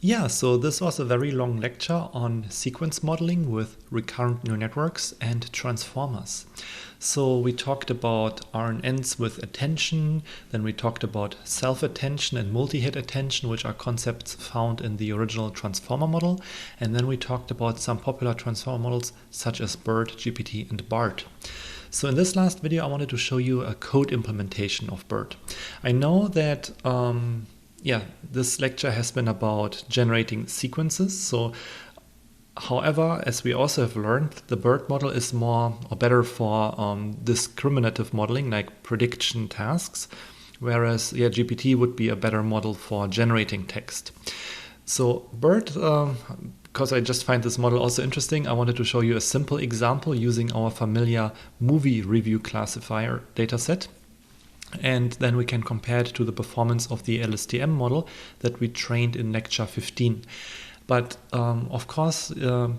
Yeah, so this was a very long lecture on sequence modeling with recurrent neural networks and transformers. So we talked about RNNs with attention, then we talked about self-attention and multi-hit attention, which are concepts found in the original transformer model, and then we talked about some popular transformer models such as BERT, GPT, and BART. So in this last video, I wanted to show you a code implementation of BERT. I know that this lecture has been about generating sequences. So, however, as we also have learned, the BERT model is more or better for discriminative modeling, like prediction tasks, whereas GPT would be a better model for generating text. So BERT, because I just find this model also interesting, I wanted to show you a simple example using our familiar movie review classifier dataset. And then we can compare it to the performance of the LSTM model that we trained in lecture 15. But of course,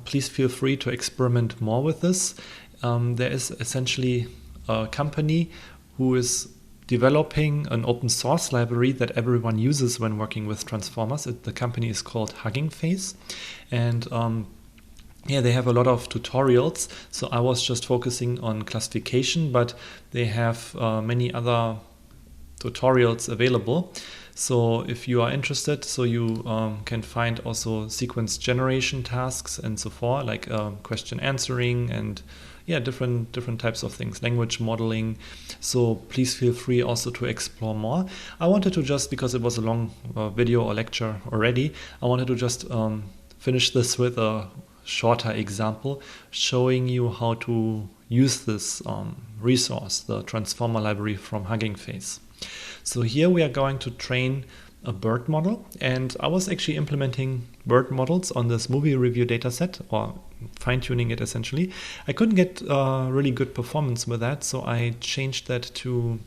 please feel free to experiment more with this. There is essentially a company who is developing an open source library that everyone uses when working with transformers. The company is called Hugging Face. And they have a lot of tutorials. So I was just focusing on classification, but they have many other tutorials available. So if you are interested, so you can find also sequence generation tasks and so forth, like question answering and different types of things, language modeling. So please feel free also to explore more. I wanted to just, because it was a long video or lecture already, I wanted to just finish this with a shorter example showing you how to use this resource, the transformer library from Hugging Face. So here we are going to train a BERT model, and I was actually implementing BERT models on this movie review dataset, or fine-tuning it essentially. I couldn't get really good performance with that, so I changed that to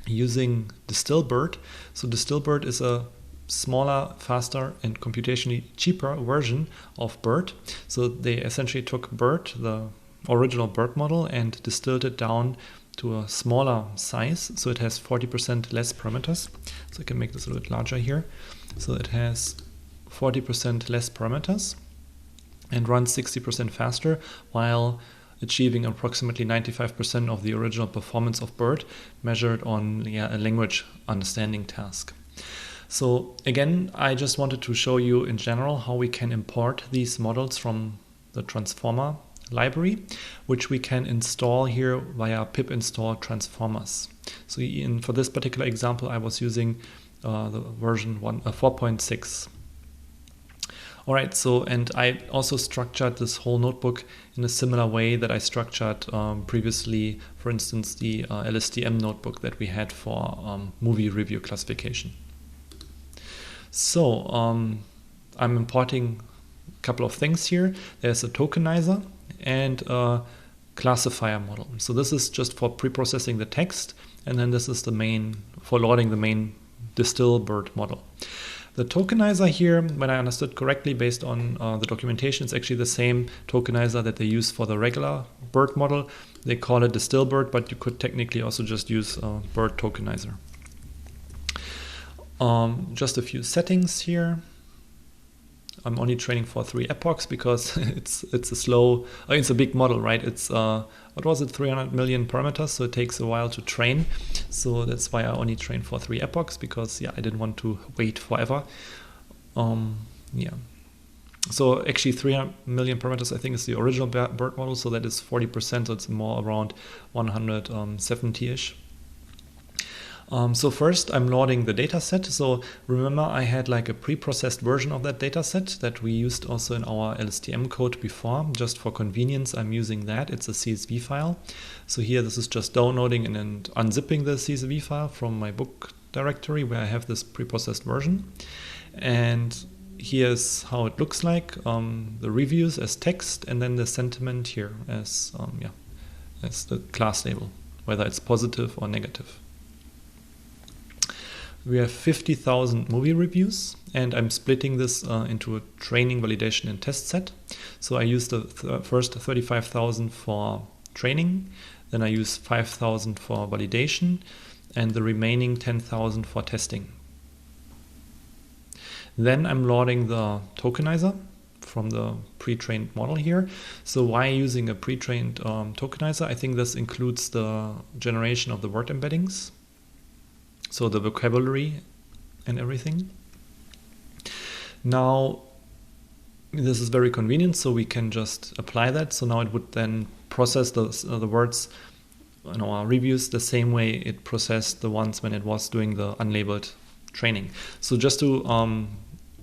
using DistillBERT. So DistillBERT is a smaller, faster, and computationally cheaper version of BERT. So they essentially took BERT, the original BERT model, and distilled it down to a smaller size. So it has 40% less parameters. So I can make this a little bit larger here. So it has 40% less parameters and runs 60% faster while achieving approximately 95% of the original performance of BERT measured on a language understanding task. So again, I just wanted to show you in general how we can import these models from the transformer library, which we can install here via pip install transformers. So for this particular example, I was using the version 4.6. All right, so, and I also structured this whole notebook in a similar way that I structured previously, for instance, the LSTM notebook that we had for movie review classification. So I'm importing a couple of things here. There's a tokenizer and a classifier model. So this is just for pre-processing the text, and then this is the main, for loading the main DistillBERT model. The tokenizer here, when I understood correctly based on the documentation, it's actually the same tokenizer that they use for the regular BERT model. They call it DistillBERT, but you could technically also just use BERT tokenizer. Just a few settings here. I'm only training for 3 epochs because it's a slow, it's a big model, right? It's what was it, 300 million parameters, so it takes a while to train. So that's why I only train for 3 epochs, because I didn't want to wait forever. So actually 300 million parameters I think is the original BERT model, so that is 40%, so it's more around 170-ish. So first I'm loading the dataset. So remember, I had like a pre-processed version of that dataset that we used also in our LSTM code before. Just for convenience, I'm using that. It's a CSV file. So here this is just downloading and then unzipping the CSV file from my book directory where I have this pre-processed version. And here's how it looks like. The reviews as text, and then the sentiment here as the class label, whether it's positive or negative. We have 50,000 movie reviews, and I'm splitting this into a training, validation, and test set. So I use the first 35,000 for training, then I use 5,000 for validation, and the remaining 10,000 for testing. Then I'm loading the tokenizer from the pre-trained model here. So why using a pre-trained tokenizer? I think this includes the generation of the word embeddings, so the vocabulary and everything. Now, this is very convenient, so we can just apply that. So now it would then process the words in our reviews the same way it processed the ones when it was doing the unlabeled training. So just to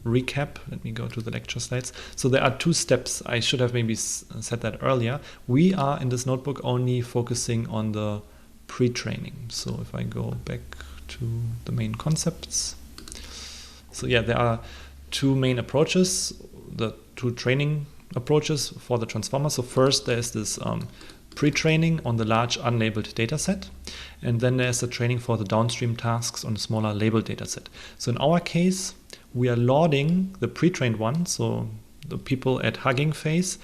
recap, let me go to the lecture slides. So there are 2 steps. I should have maybe said that earlier. We are in this notebook only focusing on the pre-training. So if I go back to the main concepts. So yeah, there are 2 main approaches, the 2 training approaches for the transformer. So first there's this pre-training on the large unlabeled dataset, and then there's the training for the downstream tasks on a smaller labeled dataset. So in our case, we are loading the pre-trained one. So the people at Hugging Face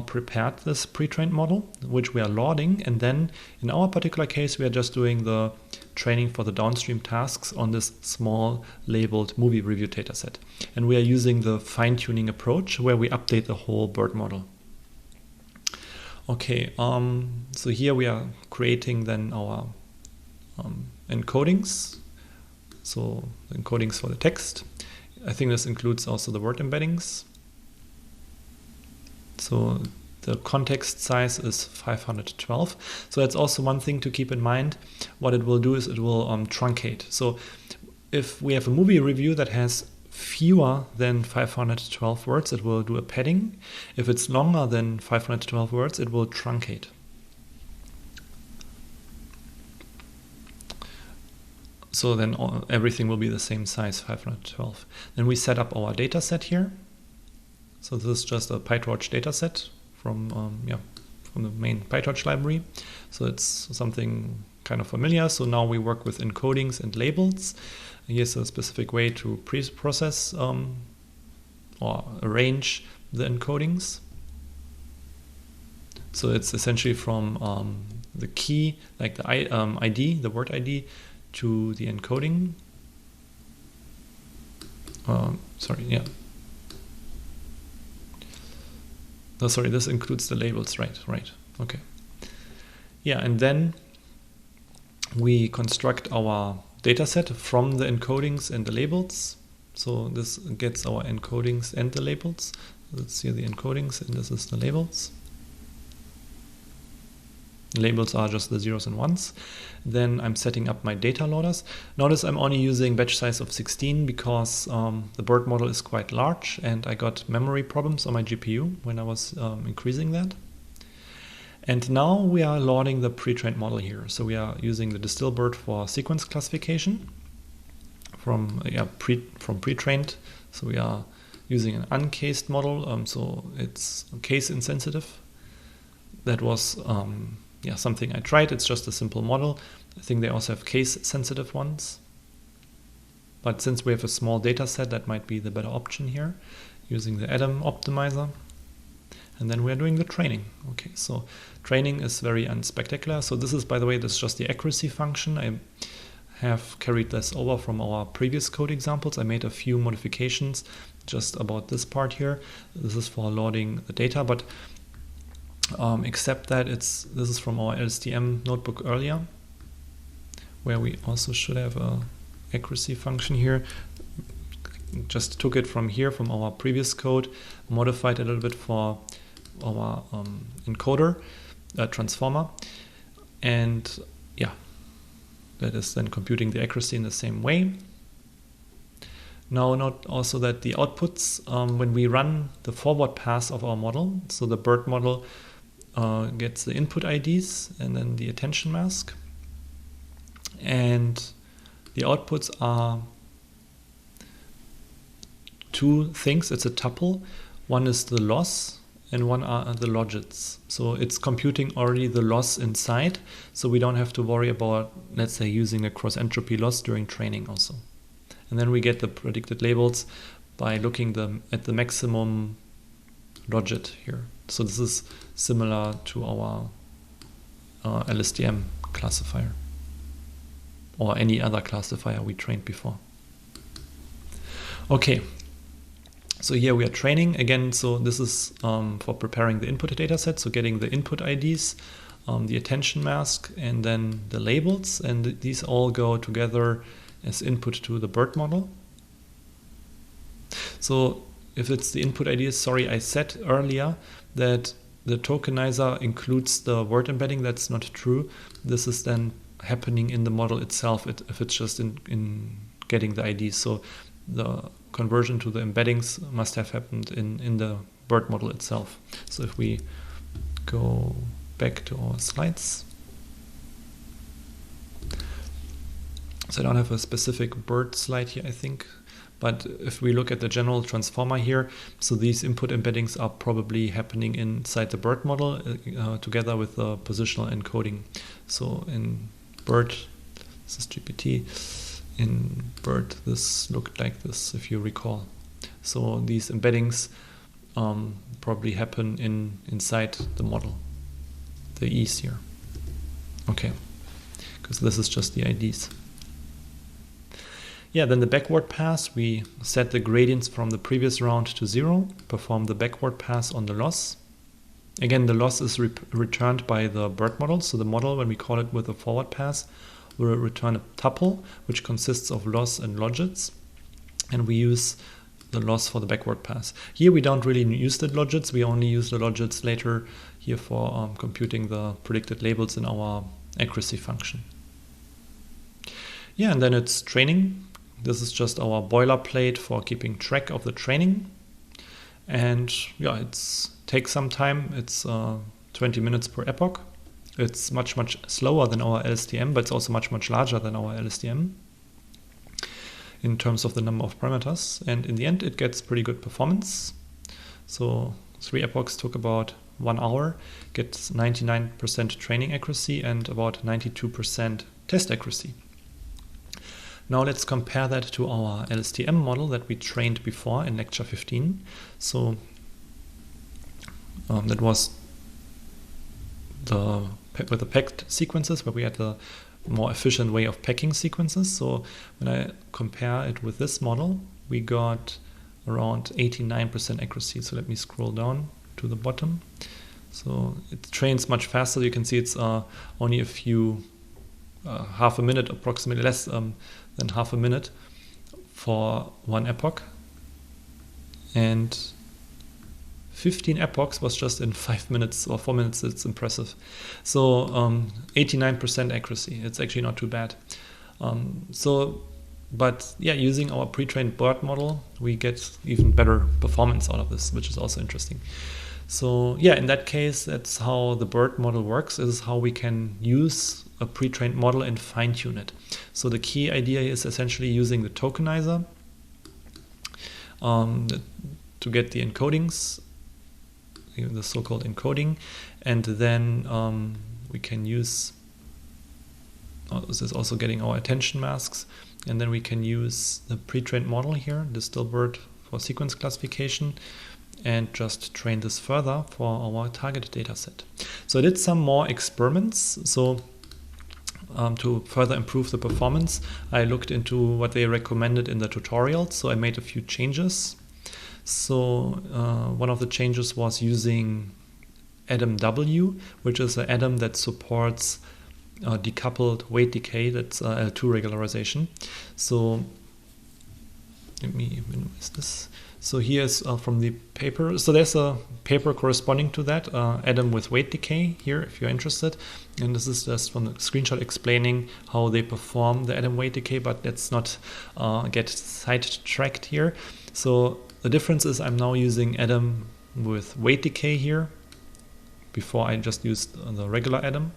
prepared this pre-trained model, which we are loading, and then in our particular case, we are just doing the training for the downstream tasks on this small labeled movie review dataset. And we are using the fine-tuning approach where we update the whole BERT model. Okay, so here we are creating then our encodings. So the encodings for the text. I think this includes also the word embeddings. So the context size is 512. So that's also one thing to keep in mind. What it will do is it will truncate. So if we have a movie review that has fewer than 512 words, it will do a padding. If it's longer than 512 words, it will truncate. So then everything will be the same size, 512. Then we set up our data set here. So this is just a PyTorch dataset from the main PyTorch library. So it's something kind of familiar. So now we work with encodings and labels. Here's a specific way to pre-process or arrange the encodings. So it's essentially from the key, like the ID, the word ID, to the encoding. Oh, sorry, this includes the labels, right, okay. Yeah, and then we construct our dataset from the encodings and the labels. So this gets our encodings and the labels. Let's see the encodings, and this is the labels. Labels are just the zeros and ones. Then I'm setting up my data loaders. Notice I'm only using batch size of 16 because the BERT model is quite large and I got memory problems on my GPU when I was increasing that. And now we are loading the pre-trained model here. So we are using the DistilBERT for sequence classification from pre-trained. So we are using an uncased model, so it's case insensitive. That was something I tried. It's just a simple model. I think they also have case-sensitive ones. But since we have a small data set, that might be the better option here, using the Adam optimizer. And then we're doing the training. Okay, so training is very unspectacular. So this is, by the way, this is just the accuracy function. I have carried this over from our previous code examples. I made a few modifications just about this part here. This is for loading the data, but except that this is from our LSTM notebook earlier, where we also should have a accuracy function here. Just took it from here, from our previous code, modified it a little bit for our encoder, transformer, and yeah, that is then computing the accuracy in the same way. Now note also that the outputs, when we run the forward pass of our model, so the BERT model gets the input IDs and then the attention mask, and the outputs are two things. It's a tuple. One is the loss and one are the logits. So it's computing already the loss inside, so we don't have to worry about, let's say, using a cross entropy loss during training also. And then we get the predicted labels by looking at the maximum logit here. So this is similar to our LSTM classifier or any other classifier we trained before. Okay, so here we are training again. So this is for preparing the input data set. So getting the input IDs, the attention mask, and then the labels. And these all go together as input to the BERT model. So if it's the input IDs, sorry, I said earlier that the tokenizer includes the word embedding. That's not true. This is then happening in the model itself if it's just in getting the IDs. So the conversion to the embeddings must have happened in the BERT model itself. So if we go back to our slides. So I don't have a specific BERT slide here, I think. But if we look at the general transformer here, so these input embeddings are probably happening inside the BERT model together with the positional encoding. So in BERT, this is GPT. In BERT, this looked like this, if you recall. So these embeddings probably happen inside the model, the E's here. Okay, because this is just the IDs. Yeah, then the backward pass, we set the gradients from the previous round to 0, perform the backward pass on the loss. Again, the loss is returned by the BERT model. So the model, when we call it with a forward pass, will return a tuple, which consists of loss and logits. And we use the loss for the backward pass. Here we don't really use the logits. We only use the logits later here for computing the predicted labels in our accuracy function. Yeah, and then it's training. This is just our boilerplate for keeping track of the training. And yeah, it takes some time. It's 20 minutes per epoch. It's much slower than our LSTM, but it's also much larger than our LSTM in terms of the number of parameters. And in the end, it gets pretty good performance. So 3 epochs took about 1 hour, gets 99% training accuracy and about 92% test accuracy. Now let's compare that to our LSTM model that we trained before in lecture 15. So that was with the packed sequences, where we had a more efficient way of packing sequences. So when I compare it with this model, we got around 89% accuracy. So let me scroll down to the bottom. So it trains much faster. You can see it's only a few, half a minute, approximately less than half a minute for 1 epoch. And 15 epochs was just in 5 minutes or 4 minutes. It's impressive. So 89% accuracy. It's actually not too bad. But yeah, using our pre-trained BERT model, we get even better performance out of this, which is also interesting. So yeah, in that case, that's how the BERT model works. This is how we can use a pre-trained model and fine-tune it. So the key idea is essentially using the tokenizer to get the encodings, the so-called encoding, and then we can use, this is also getting our attention masks, and then we can use the pre-trained model here, DistilBERT for sequence classification, and just train this further for our target data set. So I did some more experiments. So to further improve the performance, I looked into what they recommended in the tutorial. So I made a few changes. So one of the changes was using ADAM-W, which is an ADAM that supports decoupled weight decay. That's L2 regularization. So let me minimize this. So here's from the paper. So there's a paper corresponding to that, ADAM with weight decay here, if you're interested. And this is just from the screenshot explaining how they perform the ADAM weight decay, but let's not get sidetracked here. So the difference is I'm now using ADAM with weight decay here. Before I just used the regular ADAM.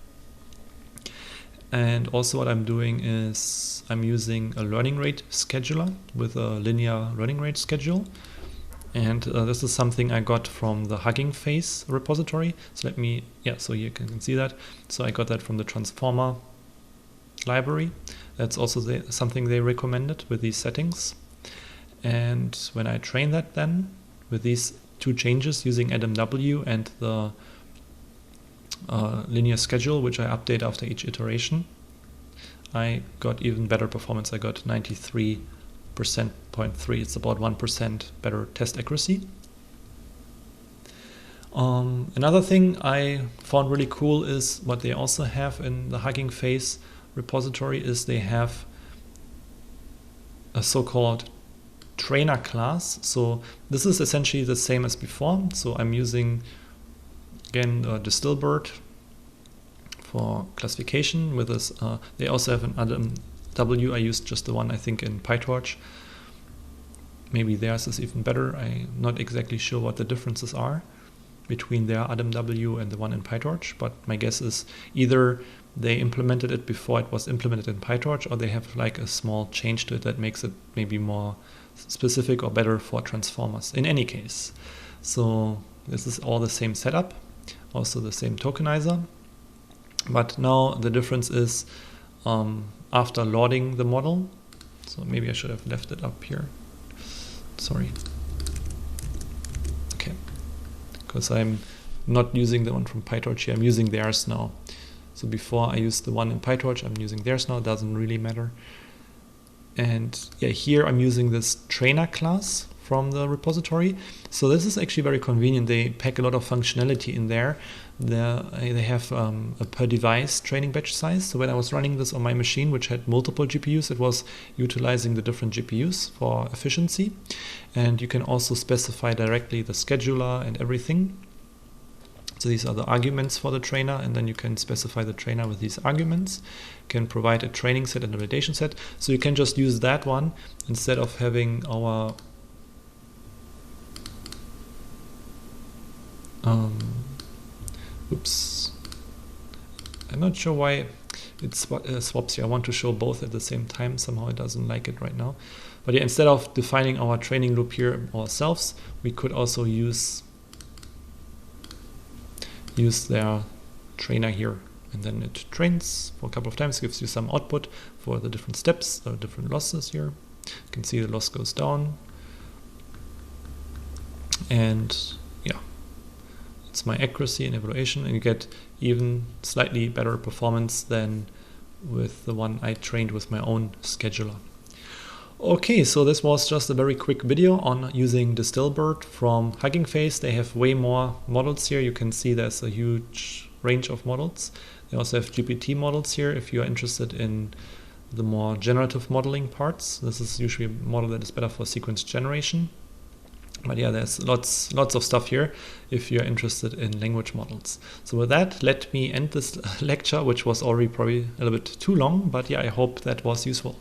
And also what I'm doing is I'm using a learning rate scheduler with a linear learning rate schedule. And this is something I got from the Hugging Face repository. So let me, so you can see that. So I got that from the Transformer library. That's also something they recommended with these settings. And when I train that then with these 2 changes using ADAM-W and the linear schedule, which I update after each iteration, I got even better performance. I got 93% 0.3, it's about 1% better test accuracy. Another thing I found really cool is what they also have in the Hugging Face repository is they have a so-called trainer class. So this is essentially the same as before. So I'm using again Distilbert for classification with this. They also have an AdamW. I used just the one I think in PyTorch. Maybe theirs is even better. I'm not exactly sure what the differences are between their AdamW and the one in PyTorch, but my guess is either they implemented it before it was implemented in PyTorch, or they have like a small change to it that makes it maybe more specific or better for transformers. In any case, so this is all the same setup, also the same tokenizer, but now the difference is after loading the model. So maybe I should have left it up here. Sorry. Okay. Because I'm not using the one from PyTorch here, I'm using theirs now. So before I used the one in PyTorch, I'm using theirs now, doesn't really matter. And yeah, here I'm using this trainer class from the repository. So this is actually very convenient. They pack a lot of functionality in there. They have a per device training batch size. So when I was running this on my machine, which had multiple GPUs, it was utilizing the different GPUs for efficiency. And you can also specify directly the scheduler and everything. So these are the arguments for the trainer, and then you can specify the trainer with these arguments. You can provide a training set and a validation set. So you can just use that one instead of having our oops. I'm not sure why it swaps here. I want to show both at the same time. Somehow it doesn't like it right now. But yeah, instead of defining our training loop here ourselves, we could also use their trainer here, and then it trains for a couple of times, gives you some output for the different steps or different losses here. You can see the loss goes down, and yeah, it's my accuracy and evaluation, and you get even slightly better performance than with the one I trained with my own scheduler. Okay, so this was just a very quick video on using Distilbert from Hugging Face. They have way more models here. You can see there's a huge range of models. They also have GPT models here if you're interested in the more generative modeling parts. This is usually a model that is better for sequence generation. But yeah, there's lots of stuff here if you're interested in language models. So with that, let me end this lecture, which was already probably a little bit too long, but yeah, I hope that was useful.